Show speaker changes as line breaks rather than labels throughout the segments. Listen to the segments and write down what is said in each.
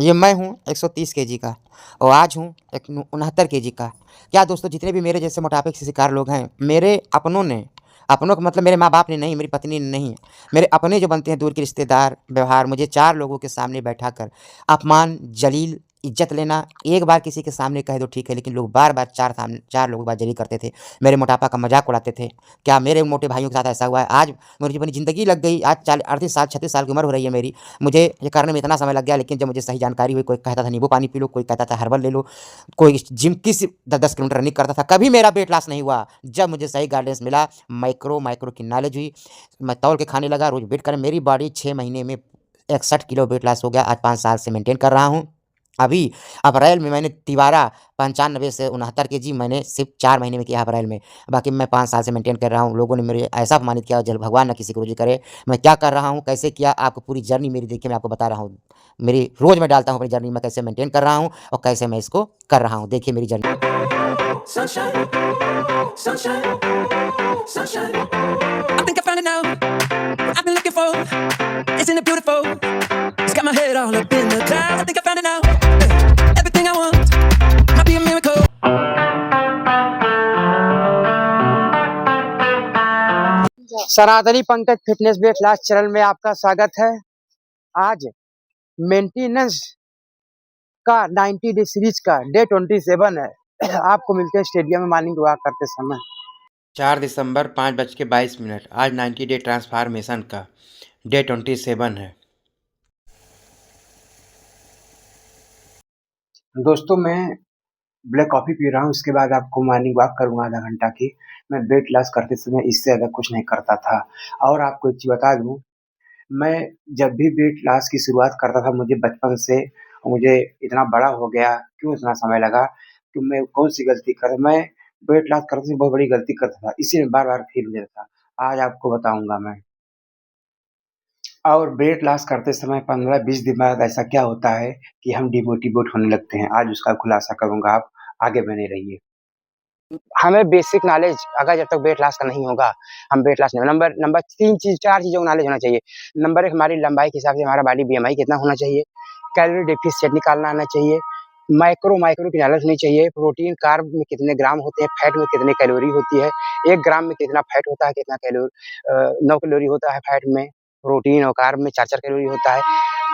ये मैं हूँ 130 केजी का और आज हूँ एक 69 केजी का। क्या दोस्तों, जितने भी मेरे जैसे मोटापे के शिकार लोग हैं, मेरे अपनों ने, अपनों का मतलब मेरे माँ-बाप ने नहीं, मेरी पत्नी ने नहीं, मेरे अपने जो बनते हैं दूर के रिश्तेदार, व्यवहार मुझे 4 लोगों के सामने बैठाकर अपमान, जलील, इज़्ज़त लेना, एक बार किसी के सामने कह दो ठीक है, लेकिन लोग बार-बार 4 लोगों के पास जलील करते थे। मेरे मोटापा का मज़ाक उड़ाते थे। क्या मेरे मोटे भाइयों के साथ ऐसा हुआ है? आज मुझे अपनी ज़िंदगी लग गई, आज 38 साल, 36 साल की उम्र हो रही है मेरी। मुझे ये करने में इतना समय लग गया, लेकिन जब मुझे सही जानकारी हुई, कोई कहता था नींबू पानी पी लो, कोई कहता था हर्बल ले लो, कोई जिम की सिर्फ़ 10-10 किलोमीटर रनिंग करता था, कभी मेरा वेट लॉस नहीं हुआ। जब मुझे सही गाइडेंस मिला, माइक्रो की नॉलेज हुई, मैं तौल के खाने लगा, रोज़ वेट करें, मेरी बॉडी 6 महीने में 61 किलो वेट लॉस हो गया। आज 5 साल से मेंटेन कर रहा हूँ। अभी अप्रैल में मैंने तिबारा 95 से 69 केजी मैंने सिर्फ़ 4 महीने में किया अप्रैल में। बाकी मैं 5 साल से मेंटेन कर रहा हूँ। लोगों ने मेरे ऐसा अपमानित किया, जल भगवान ना किसी को रुज़ी करे। मैं क्या कर रहा हूँ, कैसे किया, आपको पूरी जर्नी मेरी देखिए, मैं आपको बता रहा हूँ। मेरी रोज़ मैं डालता हूँ अपनी जर्नी, मैं कैसे मेंटेन कर रहा हूँ और कैसे मैं इसको कर रहा हूँ। देखिए मेरी journey.
Sunshine, sunshine, sunshine. I think I found it now. What I've been looking for. Isn't it beautiful? It's got my head all up in the clouds. I think I found it now. Everything I want might be a miracle.
सनातनी Pankaj fitness weight loss channel में आपका स्वागत है। आज maintenance का 90 day series का day 27 है। आपको मिलते हैं स्टेडियम में मॉर्निंग वॉक करते समय। 4 दिसंबर 5:22। आज 90 डे ट्रांसफॉर्मेशन का डे 27 है। दोस्तों, मैं ब्लैक कॉफ़ी पी रहा हूँ, उसके बाद आपको मॉर्निंग वॉक करूँगा आधा घंटा की। मैं वेट लॉस करते समय इससे ज़्यादा कुछ नहीं करता था। और आपको एक चीज़ बता दूँ, मैं जब भी वेट लॉस की शुरुआत करता था, मुझे बचपन से मुझे इतना बड़ा हो गया, क्यों इतना समय लगा, कि मैं कौन-सी गलती कर मैं वेट लॉस करते समय बहुत बड़ी गलती करता था, इसीलिए बार-बार फ़ेल हो जाता था। आज आपको बताऊँगा मैं। और वेट लॉस करते समय 15-20 दिन बाद ऐसा क्या होता है कि हम डिमोटिवेट होने लगते हैं। आज उसका खुलासा करूँगा, आप आगे बने रहिए। हमें बेसिक नॉलेज अगर जब तक वेट लॉस का नहीं होगा, हम वेट लॉस नहीं नंबर नंबर 3 चीज़ 4 चीज़ों का नॉलेज होना चाहिए। नंबर 1 हमारी लंबाई के हिसाब से हमारा बॉडी बीएमआई कितना होना चाहिए, कैलोरी डेफिसिएंट निकालना आना चाहिए, माइक्रो की नॉलेज होनी चाहिए, प्रोटीन, कार्ब में कितने ग्राम होते हैं, फैट में कितनी कैलोरी होती है, 1 ग्राम में कितना फैट होता है, कितना 9 कैलोरी होता है फैट में, प्रोटीन और कार्ब में 4-4 कैलोरी होता है।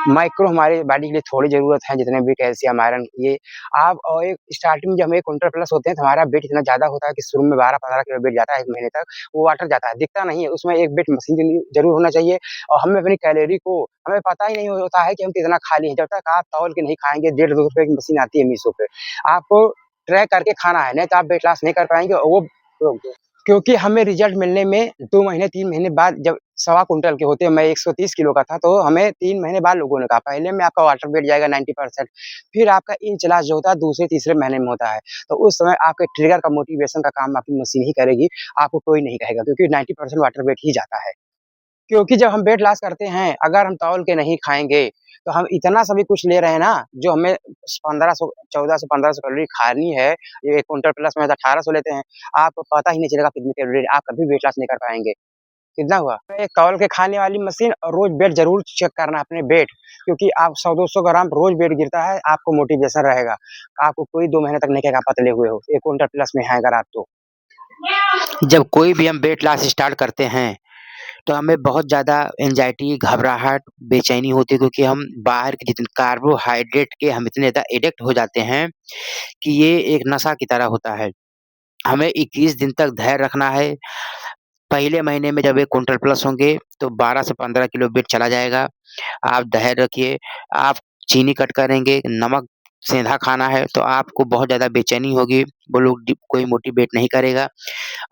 माइक्रो हमारे बॉडी के लिए थोड़ी ज़रूरत है, जितने भी कैल्शियम, आयरन ये आप और एक स्टार्टिंग में जब हम 1 क्विंटल प्लस होते हैं तो हमारा वेट इतना ज़्यादा होता है कि शुरू में 12-15 किलो वेट जाता है 1 महीने तक, वो वाटर जाता है, दिखता नहीं है, उसमें एक वेट मशीन ज़रूर होना चाहिए और हमें अपनी कैलोरी को हमें पता ही नहीं होता है कि हम कितना खा लिए हैं, जब तक आप तौल के नहीं खाएँगे, ₹1.5-2 की मशीन आती है मीशो पे, आपको ट्रैक करके खाना है, नहीं तो आप वेट लॉस नहीं कर पाएँगे और वो क्योंकि हमें रिज़ल्ट मिलने में 2 महीने 3 महीने बाद जब सवा कुंटल के होते हैं, मैं 130 किलो का था, तो हमें 3 महीने बाद लोगों ने कहा, पहले में आपका वाटर वेट जाएगा 90%, फिर आपका इंच लॉस जो होता है दूसरे-तीसरे महीने में होता है। तो उस समय आपके ट्रिगर का मोटिवेशन का काम आपकी मशीन ही करेगी, आपको कोई नहीं कहेगा क्योंकि 90% वाटर वेट ही जाता है। क्योंकि जब हम वेट लॉस करते हैं, अगर हम तौल के नहीं खाएँगे, तो हम इतना सभी कुछ ले रहे हैं ना, जो हमें 1500 1400-1500 कैलोरी खानी है, ये 1 क्विंटल प्लस में तो 1800 लेते हैं, आपको पता ही नहीं चलेगा कितनी कैलोरी आप कभी वेट लॉस नहीं कर पाएँगे। कितना हुआ? एक तौल के खाने वाली मशीन और रोज़ वेट ज़रूर चेक करना अपने वेट, क्योंकि आप 100-200 ग्राम रोज़ वेट गिरता है, आपको मोटिवेशन रहेगा। आपको कोई 2 महीने तक नहीं कहेगा पतले हुए हो, 1 क्विंटल प्लस में हैं अगर आप तो। जब कोई भी हम वेट लॉस स्टार्ट करते हैं, तो हमें बहुत ज़्यादा एंग्ज़ायटी, घबराहट, बेचैनी होती है क्योंकि हम बाहर के जितने कार्बोहाइड्रेट के हम इतने ज़्यादा एडिक्ट हो जाते हैं कि ये एक नशा की तरह होता है। हमें 21 दिन तक धैर्य रखना है। पहले महीने में जब 1 क्विंटल प्लस होंगे, तो 12 से 15 किलो वेट चला जाएगा। आप धैर्य रखिए, आप चीनी कट करेंगे, नमक सेंधा खाना है, तो आपको बहुत ज़्यादा बेचैनी होगी, वो लोग कोई मोटिवेट नहीं करेगा।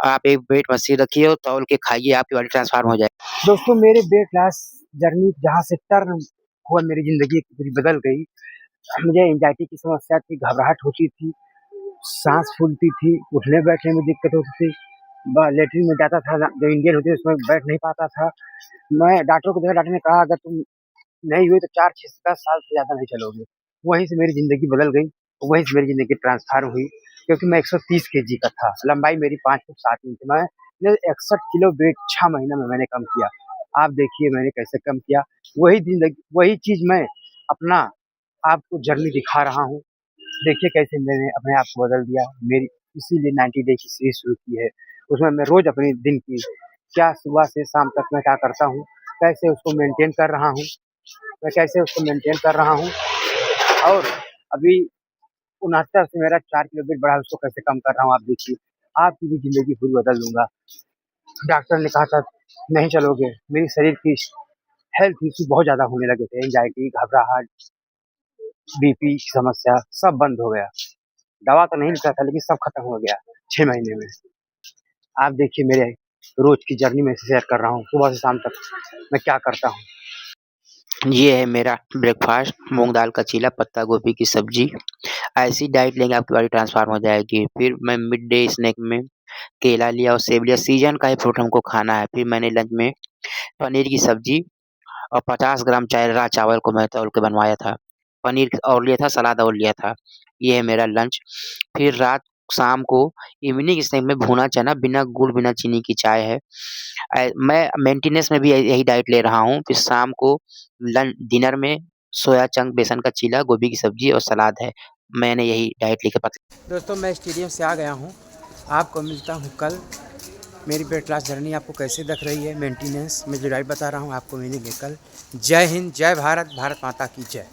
आप एक वेट मशीन रखिए और तौल के खाइए, आपकी बॉडी ट्रांसफॉर्म हो जाएगी। दोस्तों, मेरे वेट लॉस जर्नी जहाँ से टर्न हुआ, मेरी ज़िंदगी पूरी बदल गई। मुझे एंग्ज़ायटी की समस्या थी, घबराहट होती थी, साँस फूलती थी, उठने-बैठने में दिक्कत होती थी, लैट्रिन में जाता था, जो इंडियन होती है उसमें बैठ नहीं पाता था। मैं डॉक्टर को देखा, डॉक्टर ने कहा अगर तुम नहीं हुई तो 4, 6, 10 साल से ज़्यादा नहीं चलोगे। वहीं से मेरी ज़िंदगी बदल गई, वहीं से मेरी ज़िंदगी ट्रांसफ़ॉर्म हुई, क्योंकि मैं 130 केजी का था, लंबाई मेरी 5 फुट 7 इंच। मैंने 61 किलो वेट 6 महीने में मैंने कम किया। आप देखिए मैंने कैसे कम किया। वही चीज़ मैं अपना आपको जर्नी दिखा रहा हूँ। देखिए कैसे मैंने अपने आप को बदल दिया। मेरी इसीलिए 90 डे की सीरीज शुरू की है। उसमें मैं रोज अपने दिन की क्या सुबह से शाम तक मैं क्या करता हूँ, कैसे उसको मेंटेन कर रहा हूँ, मैं कैसे उसको मेंटेन कर रहा हूँ, और अभी 69 से मेरा 4 किलो वेट बढ़ा है, उसको कैसे कम कर रहा हूँ। आप देखिए, आपकी भी ज़िंदगी पूरी बदल दूँगा। डॉक्टर ने कहा था नहीं चलोगे, मेरी शरीर की हेल्थ इश्यू बहुत ज़्यादा होने लगे थे, एंग्जायटी, घबराहट, बीपी की समस्या सब बंद हो गया। दवा तो नहीं लेता था लेकिन सब खत्म हो गया 6 महीने में। आप देखिए मेरे रोज़ की जर्नी मैं शेयर कर रहा हूँ, सुबह से शाम तक मैं क्या करता हूँ। ये है मेरा ब्रेकफ़ास्ट, मूँग दाल का चीला, पत्ता गोभी की सब्ज़ी। ऐसी डाइट लेंगे आपकी बॉडी ट्रांसफ़ॉर्म हो जाएगी। फिर मैं मिड डे स्नैक में केला लिया और सेब लिया, सीज़न का ही फ्रूट हमको खाना है। फिर मैंने लंच में पनीर की सब्ज़ी और 50 ग्राम राह चावल को मैं तौल के बनवाया था। पनीर और लिया था, सलाद और लिया था। ये है मेरा लंच। फिर शाम को इवनिंग स्नैक में भुना चना, बिना गुड़, बिना चीनी की चाय है। मैं मेंटेनेंस में भी यही डाइट ले रहा हूँ। फिर शाम को डिनर में सोया चंक, बेसन का चीला, गोभी की सब्ज़ी और सलाद है। मैंने यही डाइट लेके दोस्तों मैं स्टेडियम से आ गया हूँ। आपको मिलता हूँ कल। मेरी वेट लॉस जर्नी आपको कैसे दिख रही है, मेंटेनेंस मैं जो डाइट बता रहा हूँ आपको मिलेंगे कल। जय हिंद, जय भारत, भारत माता की जय।